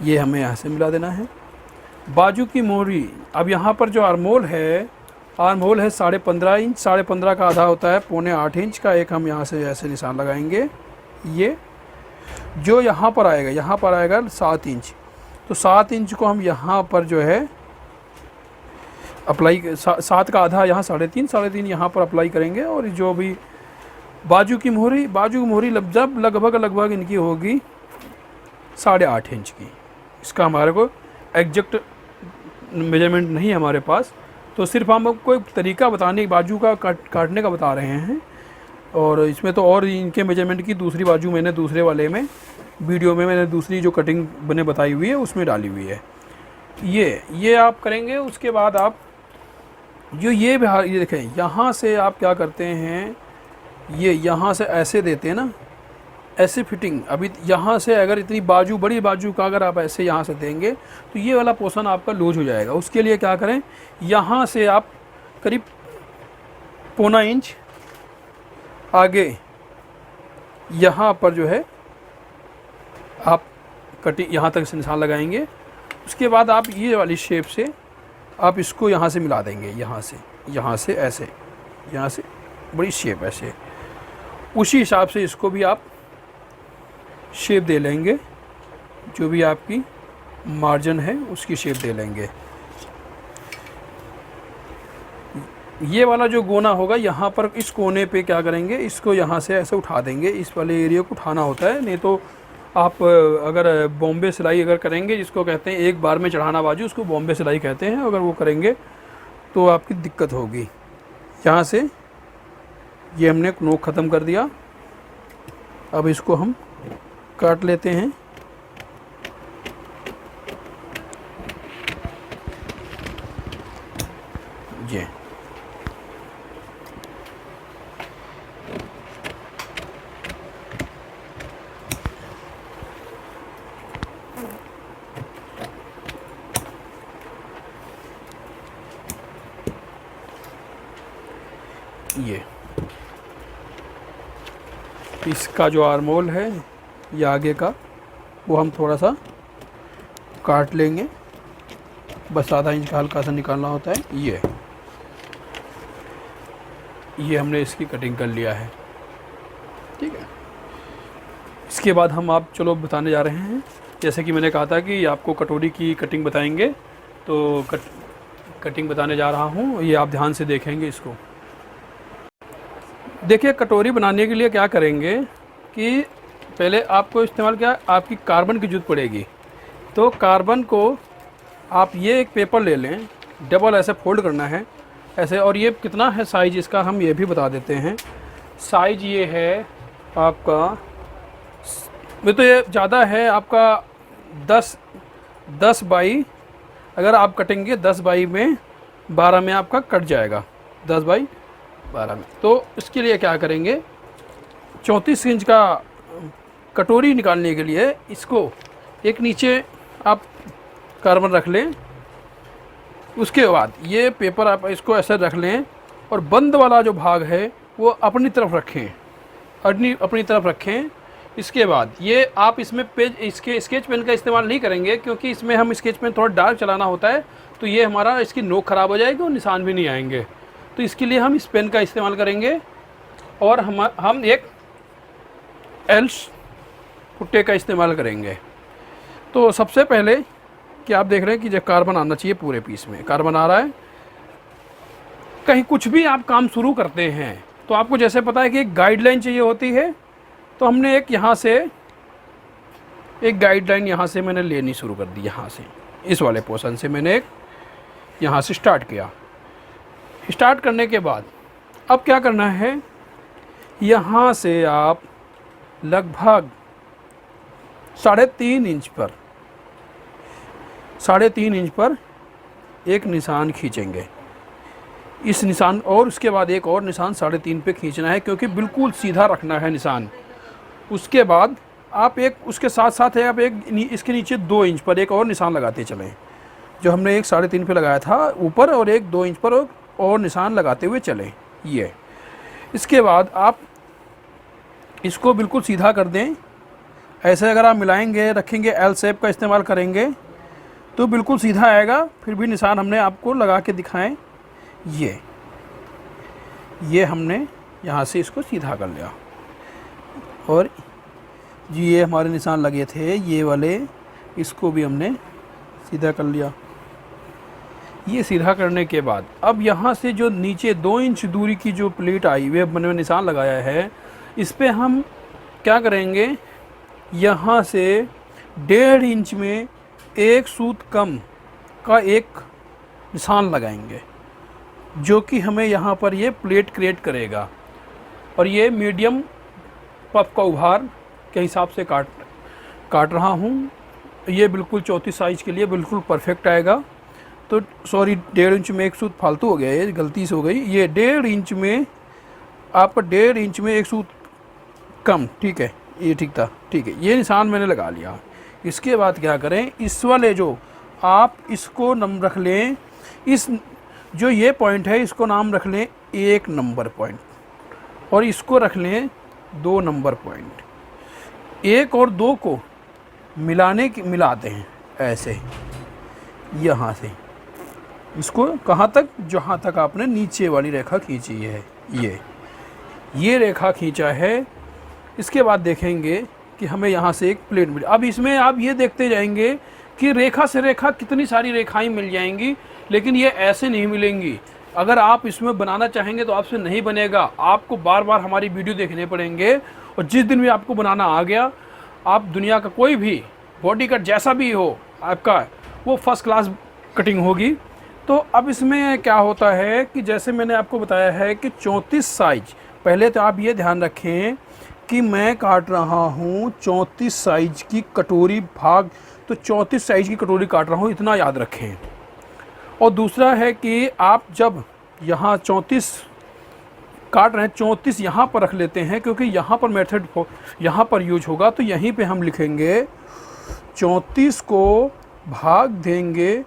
ये हमें यहाँ से मिला देना है। बाजू की मोहरी, अब यहाँ पर जो आर्मोल है 15.5 इंच, 15.5 का आधा होता है 7.25 इंच का। एक हम यहाँ से ऐसे निशान लगाएंगे। ये जो यहाँ पर आएगा 7 इंच, तो 7 इंच को हम यहाँ पर जो है अप्लाई, 7 का आधा यहाँ 3.5 यहाँ पर अप्लाई करेंगे। और जो भी बाजू की मोहरी जब लगभग इनकी होगी 8.5 इंच की। इसका हमारे को एग्जैक्ट मेजरमेंट नहीं है हमारे पास, तो सिर्फ हम आपको एक तरीका बताने, बाजू का काटने का बता रहे हैं। और इसमें तो और इनके मेजरमेंट की दूसरी बाजू मैंने दूसरे वाले में वीडियो में मैंने दूसरी जो कटिंग मैंने बताई हुई है उसमें डाली हुई है। ये आप करेंगे। उसके बाद आप जो ये देखें, यहाँ से आप क्या करते हैं, ये यहाँ से ऐसे देते हैं ना, ऐसे फिटिंग। अभी यहाँ से अगर इतनी बाजू, बड़ी बाजू का अगर आप ऐसे यहाँ से देंगे तो ये वाला पोर्शन आपका लूज हो जाएगा। उसके लिए क्या करें, यहाँ से आप करीब 0.25 इंच आगे यहाँ पर जो है आप कटिंग यहाँ तक से निशान लगाएंगे। उसके बाद आप ये वाली शेप से आप इसको यहाँ से मिला देंगे, यहाँ से ऐसे, यहाँ से बड़ी शेप ऐसे। उसी हिसाब से इसको भी आप शेप दे लेंगे, जो भी आपकी मार्जिन है उसकी शेप दे लेंगे। ये वाला जो कोना होगा यहाँ पर, इस कोने पे क्या करेंगे, इसको यहाँ से ऐसे उठा देंगे। इस वाले एरिया को उठाना होता है, नहीं तो आप अगर बॉम्बे सिलाई अगर करेंगे, जिसको कहते हैं एक बार में चढ़ाना बाजू, उसको बॉम्बे सिलाई कहते हैं, अगर वो करेंगे तो आपकी दिक्कत होगी। यहाँ से ये हमने नोक ख़त्म कर दिया। अब इसको हम काट लेते हैं। ये इसका जो आर्मोल है ये आगे का, वो हम थोड़ा सा काट लेंगे, बस आधा इंच का हल्का सा निकालना होता है। ये हमने इसकी कटिंग कर लिया है, ठीक है। इसके बाद हम आप चलो बताने जा रहे हैं, जैसे कि मैंने कहा था कि आपको कटोरी की कटिंग बताएंगे, तो कटिंग बताने जा रहा हूँ, ये आप ध्यान से देखेंगे इसको। देखिए, कटोरी बनाने के लिए क्या करेंगे कि पहले आपको इस्तेमाल क्या, आपकी कार्बन की जरूरत पड़ेगी। तो कार्बन को आप ये एक पेपर ले लें, डबल ऐसे फोल्ड करना है ऐसे। और ये कितना है साइज़ इसका, हम ये भी बता देते हैं। साइज़ ये है आपका, ये तो ये ज़्यादा है आपका 10 बाई, अगर आप कटेंगे 10 बाई में 12 में आपका कट जाएगा, 10 बाई 12 में। तो इसके लिए क्या करेंगे, 34 इंच का कटोरी निकालने के लिए इसको एक नीचे आप कार्बन रख लें, उसके बाद ये पेपर आप इसको ऐसे रख लें और बंद वाला जो भाग है वो अपनी तरफ रखें, अपनी तरफ रखें। इसके बाद ये आप इसमें पेज इसके स्केच पेन का इस्तेमाल नहीं करेंगे, क्योंकि इसमें हम स्केच पेन थोड़ा डार्क चलाना होता है, तो ये हमारा इसकी नोक ख़राब हो जाएगी और निशान भी नहीं आएंगे। तो इसके लिए हम इस पेन का इस्तेमाल करेंगे और हम एक एल्स पुट्टे का इस्तेमाल करेंगे। तो सबसे पहले कि आप देख रहे हैं कि जब कार्बन आना चाहिए पूरे पीस में, कार्बन आ रहा है। कहीं कुछ भी आप काम शुरू करते हैं तो आपको जैसे पता है कि एक गाइडलाइन चाहिए होती है, तो हमने एक यहाँ से एक गाइडलाइन यहाँ से मैंने लेनी शुरू कर दी। यहाँ से इस वाले पोर्शन से मैंने एक यहाँ से स्टार्ट किया। स्टार्ट करने के बाद अब क्या करना है, यहाँ से आप लगभग 3.5 इंच पर 3.5 इंच पर एक निशान खींचेंगे, इस निशान, और उसके बाद एक और निशान 3.5 पे खींचना है, क्योंकि बिल्कुल सीधा रखना है निशान। उसके बाद आप एक उसके साथ साथ है आप एक इसके नीचे 2 इंच पर एक और निशान लगाते चलें, जो हमने एक 3.5 पे लगाया था ऊपर, और एक 2 इंच पर और निशान लगाते हुए चलें ये। इसके बाद आप इसको बिल्कुल सीधा कर दें। ऐसे अगर आप मिलाएंगे, रखेंगे, एल शेप का इस्तेमाल करेंगे तो बिल्कुल सीधा आएगा। फिर भी निशान हमने आपको लगा के दिखाएं, ये हमने यहाँ से इसको सीधा कर लिया, और जी ये हमारे निशान लगे थे ये वाले, इसको भी हमने सीधा कर लिया। ये सीधा करने के बाद अब यहाँ से जो नीचे 2 इंच दूरी की जो प्लेट आई हुई मैंने निशान लगाया है, इस पे हम क्या करेंगे, यहाँ से 1.5 इंच में एक सूत कम का एक निशान लगाएंगे, जो कि हमें यहाँ पर ये प्लेट क्रिएट करेगा। और ये मीडियम पफ का उभार के हिसाब से काट रहा हूँ। ये बिल्कुल 34 साइज़ के लिए बिल्कुल परफेक्ट आएगा। तो सॉरी, 1.5 इंच में एक सूत फालतू हो गया, ये गलती से हो गई। ये 1.5 इंच में आप 1.5 इंच में एक सूत कम, ठीक है, ये ठीक था, ठीक है। ये निशान मैंने लगा लिया। इसके बाद क्या करें, इस वाले जो आप इसको नाम रख लें, इस जो ये पॉइंट है इसको नाम रख लें 1 नंबर पॉइंट, और इसको रख लें 2 नंबर पॉइंट। 1 और 2 को मिलाते हैं ऐसे, यहाँ से इसको कहाँ तक, जहाँ तक आपने नीचे वाली रेखा खींची है, ये रेखा खींचा है। इसके बाद देखेंगे कि हमें यहाँ से एक प्लेट मिली। अब इसमें आप ये देखते जाएंगे कि रेखा से रेखा कितनी सारी रेखाएं मिल जाएंगी, लेकिन ये ऐसे नहीं मिलेंगी। अगर आप इसमें बनाना चाहेंगे तो आपसे नहीं बनेगा, आपको बार बार हमारी वीडियो देखने पड़ेंगे। और जिस दिन भी आपको बनाना आ गया, आप दुनिया का कोई भी बॉडी कट जैसा भी हो आपका, वो फर्स्ट क्लास कटिंग होगी। तो अब इसमें क्या होता है कि जैसे मैंने आपको बताया है कि 34 साइज, पहले तो आप ये ध्यान रखें कि मैं काट रहा हूँ 34 साइज की कटोरी भाग, तो 34 साइज की कटोरी काट रहा हूँ, इतना याद रखें। और दूसरा है कि आप जब यहाँ 34 काट रहे हैं, 34 यहाँ पर रख लेते हैं, क्योंकि यहाँ पर मेथड यहाँ पर यूज होगा। तो यहीं पे हम लिखेंगे 34 को भाग देंगे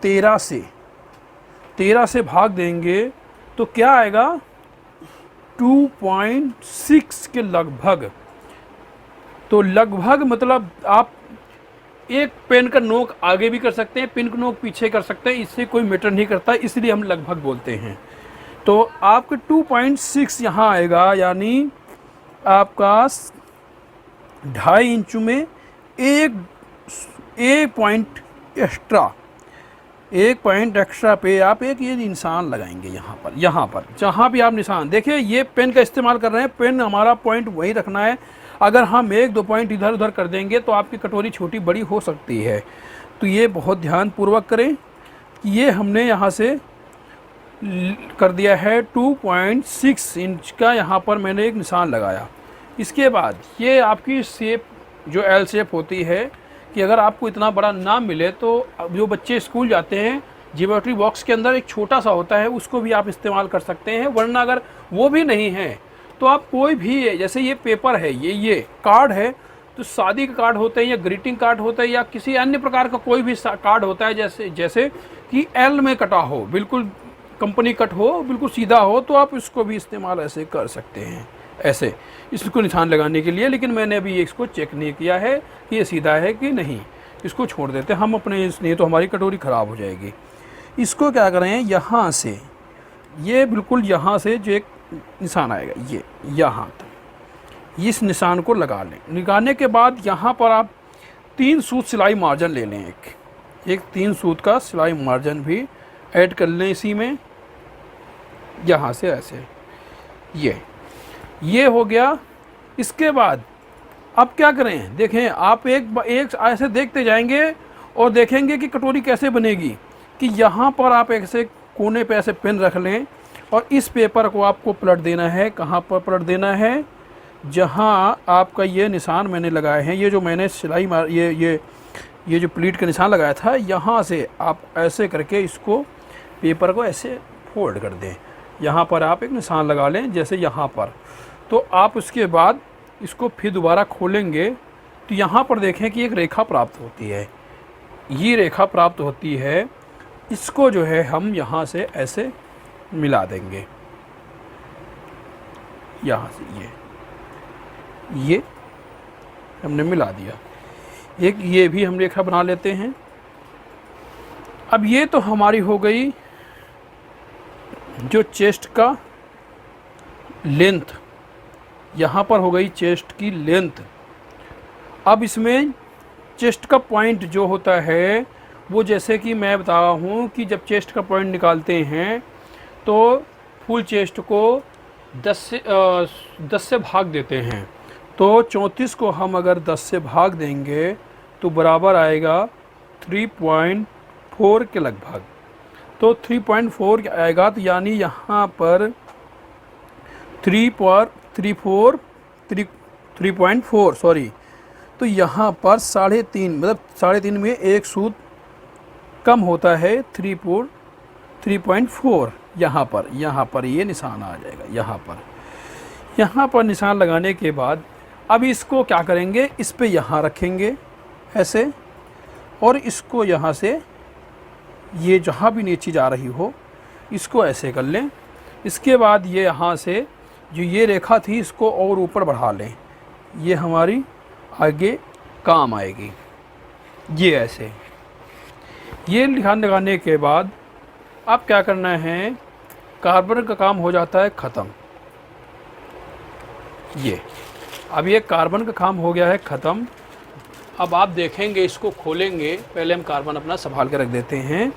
13 से भाग देंगे तो क्या आएगा, 2.6 के लगभग। तो लगभग मतलब आप एक पेन का नोक आगे भी कर सकते हैं, पेन का नोक पीछे कर सकते हैं, इससे कोई मैटर नहीं करता, इसलिए हम लगभग बोलते हैं। तो आपके 2.6 यहाँ आएगा, यानी आपका 2.5 इंच में एक पॉइंट एक्स्ट्रा पे आप एक ये निशान लगाएंगे यहाँ पर जहाँ भी आप निशान देखिए। ये पेन का इस्तेमाल कर रहे हैं, पेन हमारा पॉइंट वही रखना है। अगर हम 1-2 पॉइंट इधर उधर कर देंगे तो आपकी कटोरी छोटी बड़ी हो सकती है। तो ये बहुत ध्यानपूर्वक करें कि ये हमने यहाँ से कर दिया है 2.6 इंच का, यहाँ पर मैंने एक निशान लगाया। इसके बाद ये आपकी शेप जो एल शेप होती है, कि अगर आपको इतना बड़ा ना मिले तो जो बच्चे स्कूल जाते हैं, ज्योमेट्री बॉक्स के अंदर एक छोटा सा होता है, उसको भी आप इस्तेमाल कर सकते हैं। वरना अगर वो भी नहीं है तो आप कोई भी, जैसे ये पेपर है, ये कार्ड है, तो शादी का कार्ड होता है या ग्रीटिंग कार्ड होता है या किसी अन्य प्रकार का कोई भी कार्ड होता है, जैसे कि एल में कटा हो, बिल्कुल कंपनी कट हो, बिल्कुल सीधा हो, तो आप इसको भी इस्तेमाल ऐसे कर सकते हैं, ऐसे इसको निशान लगाने के लिए। लेकिन मैंने अभी इसको चेक नहीं किया है कि ये सीधा है कि नहीं, इसको छोड़ देते हम अपने, इसलिए तो हमारी कटोरी ख़राब हो जाएगी। इसको क्या करें, यहाँ से ये बिल्कुल यहाँ से जो एक निशान आएगा ये यहाँ तक, इस निशान को लगा लें। लगाने के बाद यहाँ पर आप 3 सूत सिलाई मार्जिन ले लें, एक 3 सूत का सिलाई मार्जिन भी ऐड कर लें इसी में, यहाँ से ऐसे ये हो गया। इसके बाद अब क्या करें, देखें आप एक ऐसे देखते जाएंगे और देखेंगे कि कटोरी कैसे बनेगी, कि यहाँ पर आप ऐसे कोने पे ऐसे पेन रख लें और इस पेपर को आपको पलट देना है। कहाँ पर पलट देना है, जहाँ आपका ये निशान मैंने लगाए हैं, ये जो मैंने सिलाई मार ये जो प्लीट का निशान लगाया था, यहाँ से आप ऐसे करके इसको पेपर को ऐसे फोल्ड कर दें। यहाँ पर आप एक निशान लगा लें जैसे यहाँ पर। तो आप उसके बाद इसको फिर दोबारा खोलेंगे तो यहाँ पर देखें कि एक रेखा प्राप्त होती है, ये रेखा प्राप्त होती है। इसको जो है हम यहाँ से ऐसे मिला देंगे, यहाँ से ये हमने मिला दिया। एक ये भी हम रेखा बना लेते हैं। अब ये तो हमारी हो गई जो चेस्ट का लेंथ, यहाँ पर हो गई चेस्ट की लेंथ। अब इसमें चेस्ट का पॉइंट जो होता है वो, जैसे कि मैं बता रहा हूँ कि जब चेस्ट का पॉइंट निकालते हैं तो फुल चेस्ट को 10 से भाग देते हैं। तो 34 को हम अगर 10 से भाग देंगे तो बराबर आएगा 3.4 के लगभग। तो 3.4 आएगा, तो यानी यहाँ पर 3.4 सॉरी, तो यहाँ पर 3.5 मतलब 3.5 में एक सूत कम होता है, 3.4 यहाँ पर ये निशान आ जाएगा। यहाँ पर निशान लगाने के बाद अब इसको क्या करेंगे, इस पे यहाँ रखेंगे ऐसे, और इसको यहाँ से ये जहाँ भी नीचे जा रही हो इसको ऐसे कर लें। इसके बाद ये यहाँ से जो ये रेखा थी इसको और ऊपर बढ़ा लें, ये हमारी आगे काम आएगी। ये ऐसे ये निशान लगाने के बाद अब क्या करना है, कार्बन का काम हो जाता है ख़त्म। अब ये कार्बन का काम हो गया है ख़त्म। अब आप देखेंगे, इसको खोलेंगे, पहले हम कार्बन अपना संभाल के रख देते हैं।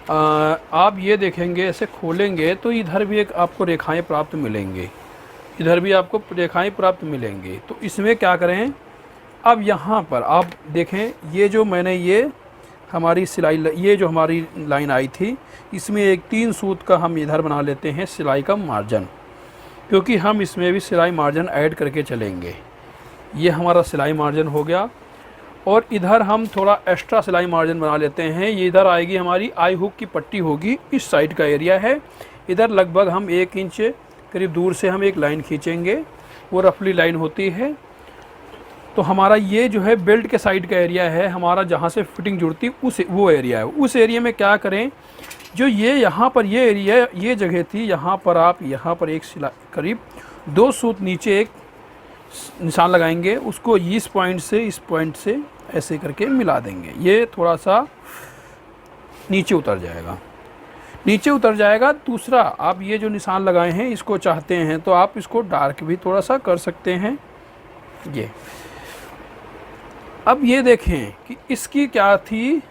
आप ये देखेंगे, ऐसे खोलेंगे तो इधर भी एक आपको रेखाएं प्राप्त मिलेंगी, इधर भी आपको रेखाएं प्राप्त मिलेंगी। तो इसमें क्या करें, अब यहाँ पर आप देखें, ये जो मैंने ये हमारी सिलाई, ये जो हमारी लाइन आई थी, इसमें एक 3 सूत का हम इधर बना लेते हैं सिलाई का मार्जिन, क्योंकि हम इसमें भी सिलाई मार्जिन ऐड करके चलेंगे। ये हमारा सिलाई मार्जिन हो गया। और इधर हम थोड़ा एक्स्ट्रा सिलाई मार्जिन बना लेते हैं। ये इधर आएगी हमारी आई हुक की पट्टी होगी, इस साइड का एरिया है। इधर लगभग हम 1 इंच करीब दूर से हम एक लाइन खींचेंगे, वो रफली लाइन होती है। तो हमारा ये जो है बेल्ट के साइड का एरिया है हमारा, जहाँ से फिटिंग जुड़ती वो एरिया है। उस एरिया में क्या करें, जो ये यहाँ पर ये एरिया, ये जगह थी, यहाँ पर आप यहाँ पर एक सिलाई करीब 2 सूत नीचे एक निशान लगाएंगे, उसको इस पॉइंट से ऐसे करके मिला देंगे। ये थोड़ा सा नीचे उतर जाएगा। दूसरा, आप ये जो निशान लगाए हैं इसको चाहते हैं तो आप इसको डार्क भी थोड़ा सा कर सकते हैं। ये अब ये देखें कि इसकी क्या थी,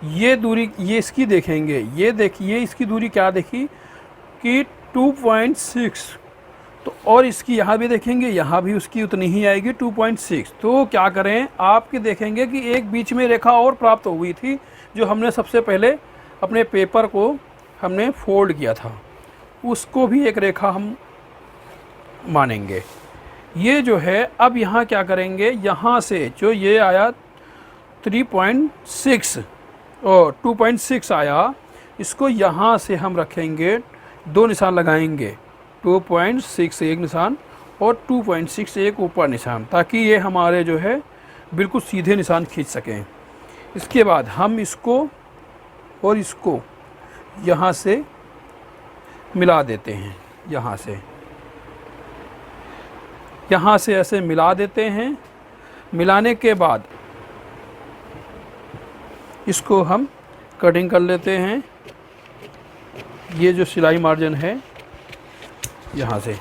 ये दूरी, ये इसकी देखेंगे, ये देखिए इसकी दूरी क्या देखी कि 2.6। तो और इसकी यहाँ भी देखेंगे, यहाँ भी उसकी उतनी ही आएगी 2.6। तो क्या करें, आपके देखेंगे कि एक बीच में रेखा और प्राप्त हुई थी, जो हमने सबसे पहले अपने पेपर को हमने फोल्ड किया था, उसको भी एक रेखा हम मानेंगे। ये जो है, अब यहाँ क्या करेंगे, यहाँ से जो ये आया 3.6 और 2.6 आया, इसको यहाँ से हम रखेंगे, 2 निशान लगाएंगे, 2.6 एक निशान और 2.6 एक ऊपर निशान, ताकि ये हमारे जो है बिल्कुल सीधे निशान खींच सकें। इसके बाद हम इसको और इसको यहाँ से मिला देते हैं। यहाँ से ऐसे मिला देते हैं। मिलाने के बाद इसको हम कटिंग कर लेते हैं। ये जो सिलाई मार्जिन है यहाँ से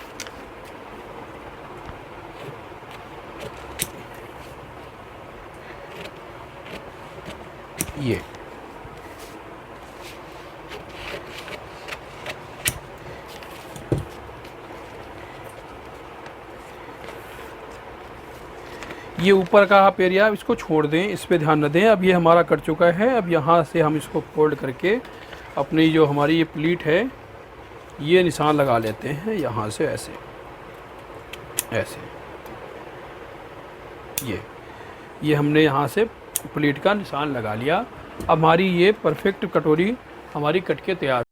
ये ऊपर का आप एरिया इसको छोड़ दें, इस पे ध्यान न दें। अब ये हमारा कट चुका है। अब यहाँ से हम इसको फोल्ड करके अपनी जो हमारी ये प्लीट है ये निशान लगा लेते हैं। यहाँ से ऐसे ये हमने यहाँ से प्लीट का निशान लगा लिया। अब हमारी ये परफेक्ट कटोरी हमारी कट के तैयार।